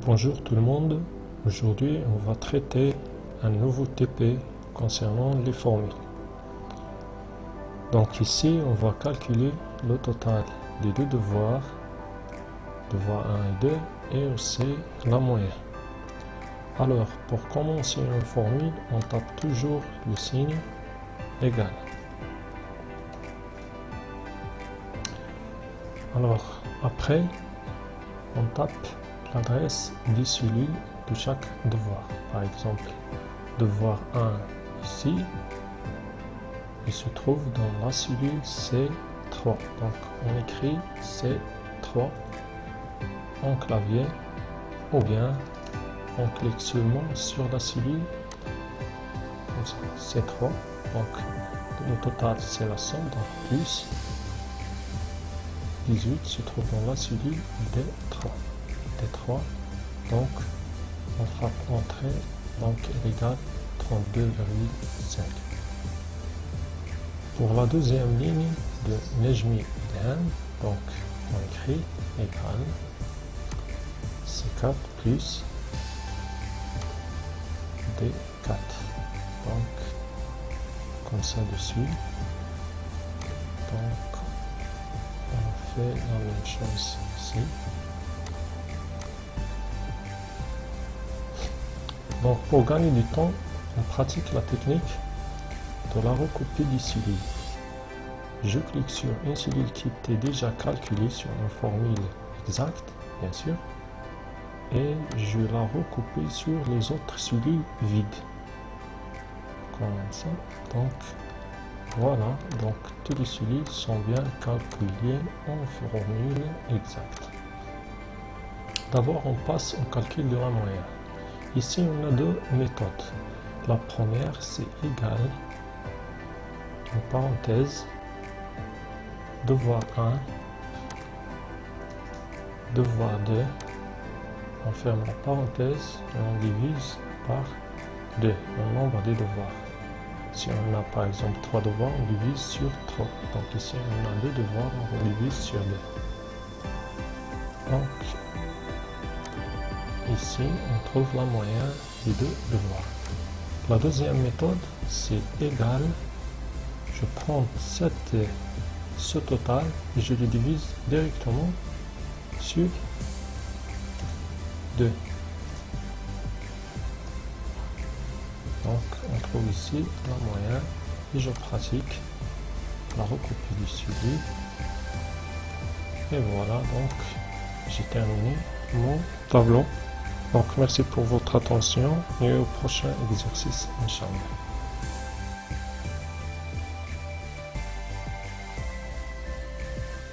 Bonjour tout le monde, aujourd'hui on va traiter un nouveau TP concernant les formules. Donc ici on va calculer le total des deux devoirs, devoir 1 et 2, et aussi la moyenne. Alors pour commencer une formule, on tape toujours le signe égal. Alors après on tape l'adresse des cellules de chaque devoir. Par exemple, devoir 1 ici, il se trouve dans la cellule C3. Donc on écrit C3 en clavier ou bien on clique seulement sur la cellule C3. Donc le total c'est la somme, donc plus 18 se trouve dans la cellule D3. Donc on frappe entrée, donc elle égale 32,5. Pour la deuxième ligne de Nejmi Ilhan, donc on écrit égal C4 plus D4. Donc comme ça dessus. Donc on fait la même chose ici. Donc pour gagner du temps, on pratique la technique de la recopie des cellules. Je clique sur une cellule qui était déjà calculée sur une formule exacte, bien sûr, et je la recopie sur les autres cellules vides. Comme ça. Donc voilà, donc toutes les cellules sont bien calculées en formule exacte. D'abord on passe au calcul de la moyenne. Ici, on a deux méthodes. La première, c'est égal, en parenthèse, devoir 1, devoir 2, on ferme la parenthèse et on divise par 2, le nombre des devoirs. Si on a par exemple 3 devoirs, on divise sur 3. Donc ici, on a 2 devoirs, on divise sur 2. Donc, ici, on trouve la moyenne des deux devoirs. La deuxième méthode, c'est égal. Je prends ce total et je le divise directement sur 2. Donc, on trouve ici la moyenne et je pratique la recopie du suivi. Et voilà, donc, j'ai terminé mon tableau. Donc merci pour votre attention et au prochain exercice, Inch'Allah.